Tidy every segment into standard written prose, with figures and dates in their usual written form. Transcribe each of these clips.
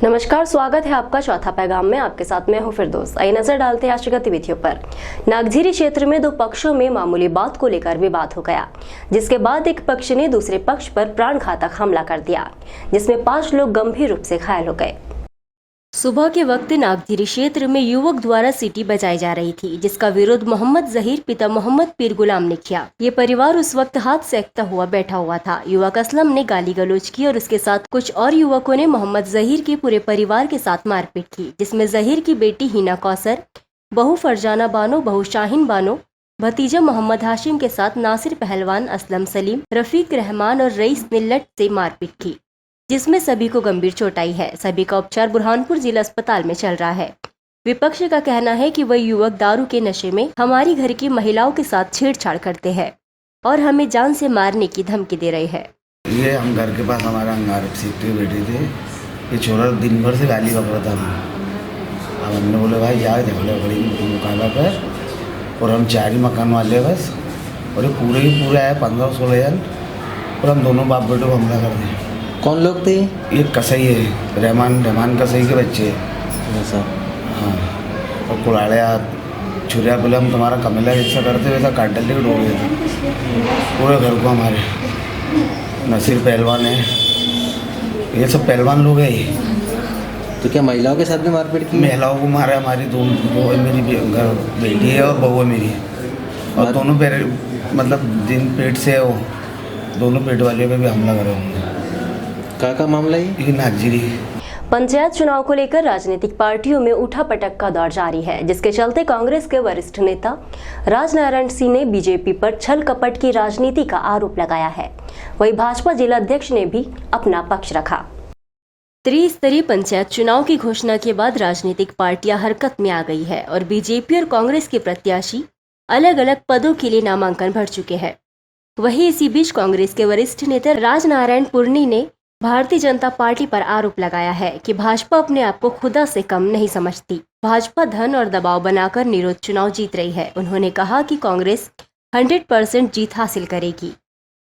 नमस्कार, स्वागत है आपका चौथा पैगाम में। आपके साथ मैं हूं फिरदौस। आइए नजर डालते हैं आज की गतिविधियों पर। नागझीरी क्षेत्र में दो पक्षों में मामूली बात को लेकर विवाद हो गया, जिसके बाद एक पक्ष ने दूसरे पक्ष पर प्राणघातक हमला कर दिया, जिसमें 5 लोग गंभीर रूप से घायल हो गए। सुबह के वक्त नागझीरी क्षेत्र में युवक द्वारा सीटी बजाई जा रही थी, जिसका विरोध मोहम्मद जहीर पिता मोहम्मद पीर गुलाम ने किया। ये परिवार उस वक्त हाथ सेकता हुआ बैठा हुआ था। युवक असलम ने गाली गलौज की और उसके साथ कुछ और युवकों ने मोहम्मद जहीर के पूरे परिवार के साथ मारपीट की, जिसमें जहीर की बेटी हिना कौसर, बहू फरजाना बानो, बहू शाहीन बानो, भतीजा मोहम्मद हाशिम के साथ नासिर पहलवान, असलम सलीम, रफीक रहमान और रईस ने लट से मारपीट की, जिसमें सभी को गंभीर चोट आई है। सभी का उपचार बुरहानपुर जिला अस्पताल में चल रहा है। विपक्ष का कहना है कि वह युवक दारू के नशे में हमारी घर की महिलाओं के साथ छेड़छाड़ करते हैं और हमें जान से मारने की धमकी दे रहे हैं। ये हम घर के पास हमारा अंगार सीखते बैठे थे। ये छोरा दिन भर से गाली बक रहा था। अब हमने बोले भाई जाए झगड़ा बड़ी मुकाबला पर, और हम 4 ही मकान वाले बस, और ये पूरे ही पूरे आए 15-16 जन, और हम दोनों बाप बेटों को हमला कर दिए। कौन लोग थे? ये कसाई है, रहमान कसाई के बच्चे। ऐसा? हाँ, और कुड़ाड़े हाथ छुरिया बोले हम तुम्हारा कमेला जैसा करते वैसा काट डाल के डोल गए थे पूरे घर को हमारे। नसीर पहलवान है, ये सब पहलवान लोग हैं ये। तो क्या महिलाओं के साथ भी मारपीट की? महिलाओं को मारा। हमारी वो मेरी घर बेटी है और बहू है मेरी, और दोनों पैर मतलब जिन पेट से है वो दोनों पेट वाले पे भी हमला करा। का मामला है? ये नागझीरी। पंचायत चुनाव को लेकर राजनीतिक पार्टियों में उठापटक का दौर जारी है, जिसके चलते कांग्रेस के वरिष्ठ नेता राजनारायण सिंह ने बीजेपी पर छल कपट की राजनीति का आरोप लगाया है। वहीं भाजपा जिला अध्यक्ष ने भी अपना पक्ष रखा। त्रिस्तरीय पंचायत चुनाव की घोषणा के बाद राजनीतिक पार्टियां हरकत में आ गई है और बीजेपी और कांग्रेस के प्रत्याशी अलग अलग पदों के लिए नामांकन भर चुके हैं। वहीं इसी बीच कांग्रेस के वरिष्ठ नेता राजनारायण पुरनी ने भारतीय जनता पार्टी पर आरोप लगाया है कि भाजपा अपने आप को खुदा से कम नहीं समझती। भाजपा धन और दबाव बनाकर निर्विरोध चुनाव जीत रही है। उन्होंने कहा कि कांग्रेस 100% जीत हासिल करेगी।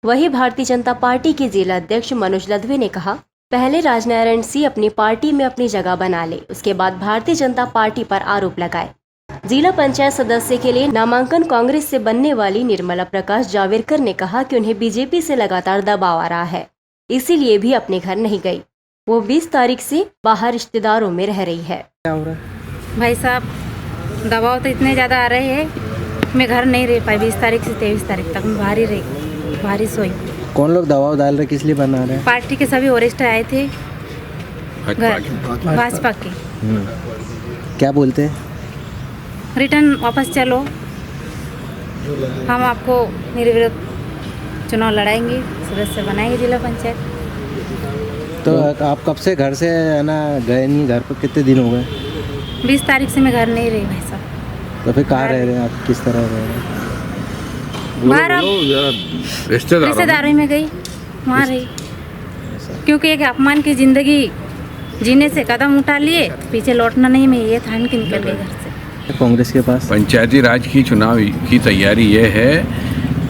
वहीं भारतीय जनता पार्टी के जिला अध्यक्ष मनोज लदवे ने कहा, पहले राजनारायण सिंह अपनी पार्टी में अपनी जगह बना ले, उसके बाद भारतीय जनता पार्टी पर आरोप लगाए। जिला पंचायत सदस्य के लिए नामांकन कांग्रेस से बनने वाली निर्मला प्रकाश जावेरकर ने कहा कि उन्हें बीजेपी से लगातार दबाव आ रहा है, इसीलिए भी अपने घर नहीं गई। वो 20 तारीख से बाहर रिश्तेदारों में रह रही है। भाई साहब, दबाव तो इतने ज़्यादा आ रहे हैं, मैं घर नहीं रह पाई। 20 तारीख से 23 तारीख तक मैं बाहर ही रही, बाहर ही सोई। कौन लोग दबाव डाल रहे, किस लिए बना रहे? पार्टी के सभी वरिष्ठ आए थे, भाजपा के। क्या बोलते हैं? रिटर्न वापस चलो, हम आपको निर्विरोध चुनाव लड़ाएंगे, सदस्य बनाएंगे जिला पंचायत। तो आप कब से घर से है ना गए नहीं? घर पर कितने दिन हो गए? 20 तारीख से मैं घर नहीं रही भाई साहब। तो फिर कहाँ रह रहे हैं आप, किस तरह रह रहे हैं? बाहर रिश्तेदारों में गई, वहाँ रही, क्योंकि एक अपमान की जिंदगी जीने से कदम उठा लिए, पीछे लौटना नहीं। मैं ये ठान के निकल गई घर से। कांग्रेस के पास पंचायती राज की चुनाव की तैयारी ये है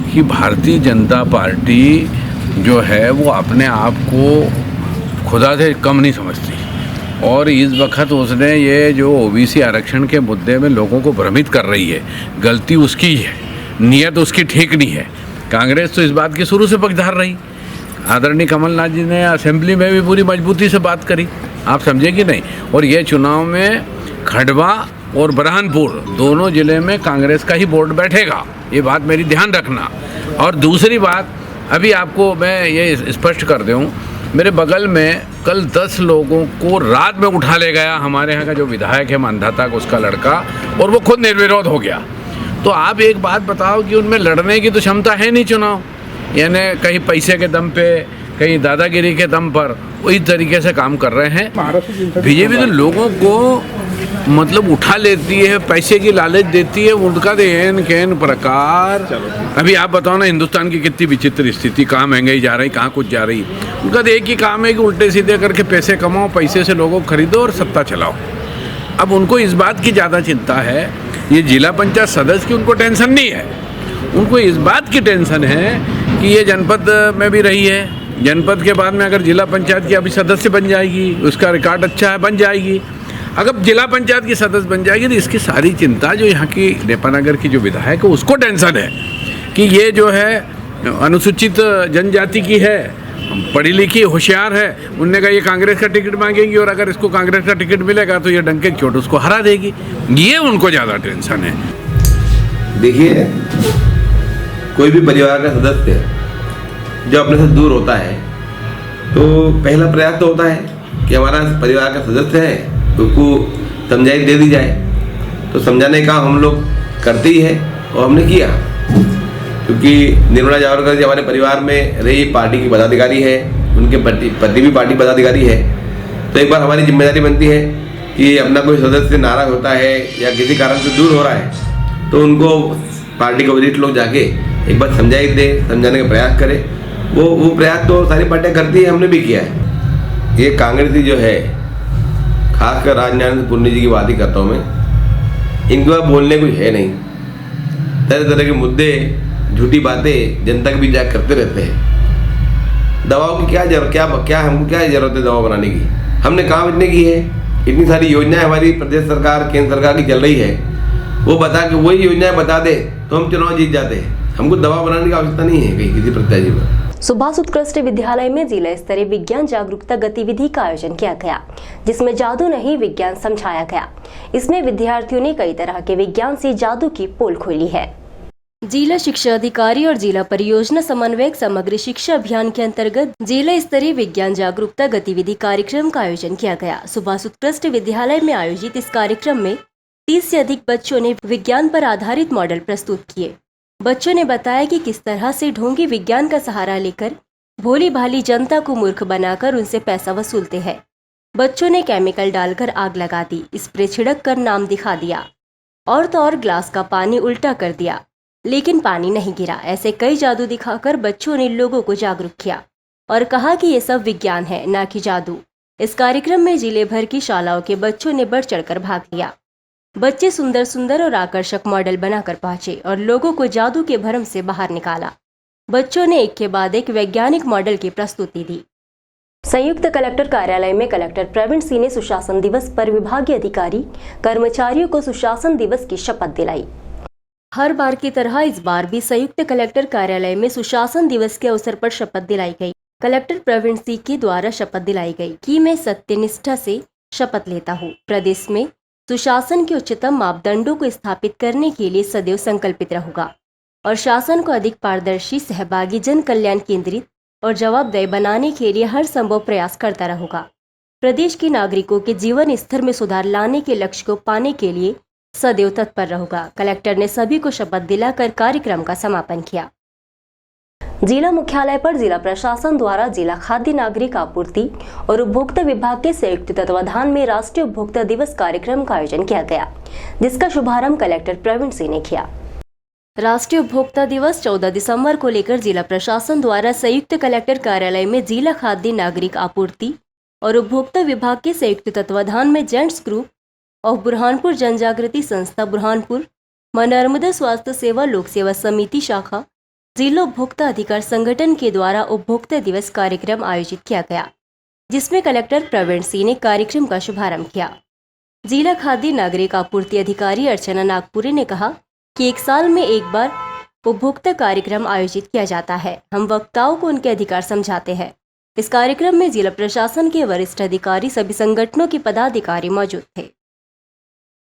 कि भारतीय जनता पार्टी जो है वो अपने आप को खुदा से कम नहीं समझती, और इस वक्त उसने ये जो ओबीसी आरक्षण के मुद्दे में लोगों को भ्रमित कर रही है, गलती उसकी है, नीयत उसकी ठीक नहीं है। कांग्रेस तो इस बात की शुरू से पक्षधार रही। आदरणीय कमलनाथ जी ने असेंबली में भी पूरी मजबूती से बात करी, आप समझे कि नहीं। और ये चुनाव में खंडवा और बुरहानपुर दोनों जिले में कांग्रेस का ही बोर्ड बैठेगा, ये बात मेरी ध्यान रखना। और दूसरी बात, अभी आपको मैं ये स्पष्ट कर दूं, मेरे बगल में कल 10 लोगों को रात में उठा ले गया हमारे यहाँ का जो विधायक है मानधाता का, उसका लड़का, और वो खुद निर्विरोध हो गया। तो आप एक बात बताओ कि उनमें लड़ने की तो क्षमता है नहीं चुनाव, यानी कहीं पैसे के दम पे, कहीं दादागिरी के दम पर वही तरीके से काम कर रहे हैं। बीजेपी तो लोगों को मतलब उठा लेती है, पैसे की लालच देती है, उनका तो एन कैन प्रकार। अभी आप बताओ ना, हिंदुस्तान की कितनी विचित्र स्थिति, कहाँ महंगाई जा रही, कहाँ कुछ जा रही। उनका तो एक ही काम है कि उल्टे सीधे करके पैसे कमाओ, पैसे से लोगों को खरीदो और सत्ता चलाओ। अब उनको इस बात की ज़्यादा चिंता है, ये जिला पंचायत सदस्य की उनको टेंशन नहीं है, उनको इस बात की टेंशन है कि ये जनपद में भी रही है, जनपद के बाद में अगर जिला पंचायत की अभी सदस्य बन जाएगी, उसका रिकॉर्ड अच्छा है, बन जाएगी। अगर जिला पंचायत की सदस्य बन जाएगी तो इसकी सारी चिंता जो यहाँ की नेपानगर की जो विधायक है उसको टेंशन है कि ये जो है अनुसूचित जनजाति की है, पढ़ी लिखी होशियार है, उनने कहा ये कांग्रेस का टिकट मांगेंगी और अगर इसको कांग्रेस का टिकट मिलेगा तो ये डंके की चोट उसको हरा देगी। ये उनको ज़्यादा टेंशन है। देखिए, कोई भी परिवार का सदस्य जो अपने से दूर होता है तो पहला प्रयास तो होता है कि हमारा परिवार का सदस्य है उसको समझाई दे दी जाए। तो समझाने का हम लोग करते ही है और हमने किया, क्योंकि निर्मला जावड़कर जी हमारे परिवार में रही पार्टी की पदाधिकारी है, उनके पति भी पार्टी पदाधिकारी है। तो एक बार हमारी जिम्मेदारी बनती है कि अपना कोई सदस्य नाराज होता है या किसी कारण से दूर हो रहा है तो उनको पार्टी के वरिष्ठ लोग जाके एक बार समझाई दे, समझाने का प्रयास करें। वो प्रयास तो सारी पार्टियाँ करती है, हमने भी किया है। ये कांग्रेसी जो है, खासकर राजनारायण पुन्नी जी की बात ही करता हूँ मैं, इनके बाद बोलने कोई है नहीं। तरह तरह के मुद्दे, झूठी बातें जनता के बीच जाकर करते रहते हैं। दवाओं की क्या हमको क्या जरूरत है दवा बनाने की? हमने काम इतने की है, इतनी सारी योजनाएं हमारी प्रदेश सरकार केंद्र सरकार की चल रही है, वो बता के वही योजनाएं बता दे तो हम चुनाव जीत जाते हैं। हमको दवा बनाने की आवश्यकता नहीं है कहीं किसी प्रत्याशी पर। सुभाष उत्कृष्ट विद्यालय में जिला स्तरीय विज्ञान जागरूकता गतिविधि का आयोजन किया गया, जिसमें जादू नहीं विज्ञान समझाया गया। इसमें विद्यार्थियों ने कई तरह के विज्ञान से जादू की पोल खोली है। जिला शिक्षा अधिकारी और जिला परियोजना समन्वयक समग्र शिक्षा अभियान के अंतर्गत जिला स्तरीय विज्ञान जागरूकता गतिविधि कार्यक्रम का आयोजन किया गया। सुभाष उत्कृष्ट विद्यालय में आयोजित इस कार्यक्रम में 30 से अधिक बच्चों ने विज्ञान पर आधारित मॉडल प्रस्तुत किए। बच्चों ने बताया कि किस तरह से ढोंगी विज्ञान का सहारा लेकर भोली भाली जनता को मूर्ख बनाकर उनसे पैसा वसूलते हैं। बच्चों ने केमिकल डालकर आग लगा दी, स्प्रे छिड़क कर नाम दिखा दिया और तो और ग्लास का पानी उल्टा कर दिया, लेकिन पानी नहीं गिरा। ऐसे कई जादू दिखाकर बच्चों ने लोगों को जागरूक किया और कहा कि ये सब विज्ञान है, ना कि जादू। इस कार्यक्रम में जिले भर की शालाओं के बच्चों ने बढ़ चढ़कर भाग लिया। बच्चे सुंदर सुंदर और आकर्षक मॉडल बनाकर पहुंचे और लोगों को जादू के भ्रम से बाहर निकाला। बच्चों ने एक के बाद एक वैज्ञानिक मॉडल की प्रस्तुति दी। संयुक्त कलेक्टर कार्यालय में कलेक्टर प्रवीण सिंह ने सुशासन दिवस पर विभागीय अधिकारी कर्मचारियों को सुशासन दिवस की शपथ दिलाई। हर बार की तरह इस बार भी संयुक्त कलेक्टर कार्यालय में सुशासन दिवस के अवसर पर शपथ दिलाई गई। कलेक्टर प्रवीण सिंह के द्वारा शपथ दिलाई गई कि मैं सत्यनिष्ठा से शपथ लेता हूँ, प्रदेश में सुशासन के उच्चतम मापदंडों को स्थापित करने के लिए सदैव संकल्पित रहूंगा और शासन को अधिक पारदर्शी, सहभागी, जन कल्याण केंद्रित और जवाबदेह बनाने के लिए हर संभव प्रयास करता रहूंगा। प्रदेश के नागरिकों के जीवन स्तर में सुधार लाने के लक्ष्य को पाने के लिए सदैव तत्पर रहूंगा। कलेक्टर ने सभी को शपथ दिलाकर कार्यक्रम का समापन किया। जिला मुख्यालय पर जिला प्रशासन द्वारा जिला खाद्य नागरिक आपूर्ति और उपभोक्ता विभाग के संयुक्त तत्वाधान में राष्ट्रीय उपभोक्ता दिवस कार्यक्रम का आयोजन किया गया, जिसका शुभारंभ कलेक्टर प्रवीण सिंह ने किया। राष्ट्रीय उपभोक्ता दिवस 14 दिसंबर को लेकर जिला प्रशासन द्वारा संयुक्त कलेक्टर कार्यालय में जिला खाद्य नागरिक आपूर्ति और उपभोक्ता विभाग के संयुक्त तत्वाधान में जेंट्स ग्रुप ऑफ बुरहानपुर जनजागृति संस्था बुरहानपुर, मां नर्मदा स्वास्थ्य सेवा लोक सेवा समिति शाखा, जिला उपभोक्ता अधिकार संगठन के द्वारा उपभोक्ता दिवस कार्यक्रम आयोजित किया गया, जिसमें कलेक्टर प्रवीण सिंह ने कार्यक्रम का शुभारंभ किया। जिला खाद्य नागरिक आपूर्ति अधिकारी अर्चना नागपुरी ने कहा कि एक साल में एक बार उपभोक्ता कार्यक्रम आयोजित किया जाता है। हम वक्ताओं को उनके अधिकार समझाते हैं। इस कार्यक्रम में जिला प्रशासन के वरिष्ठ अधिकारी, सभी संगठनों के पदाधिकारी मौजूद थे।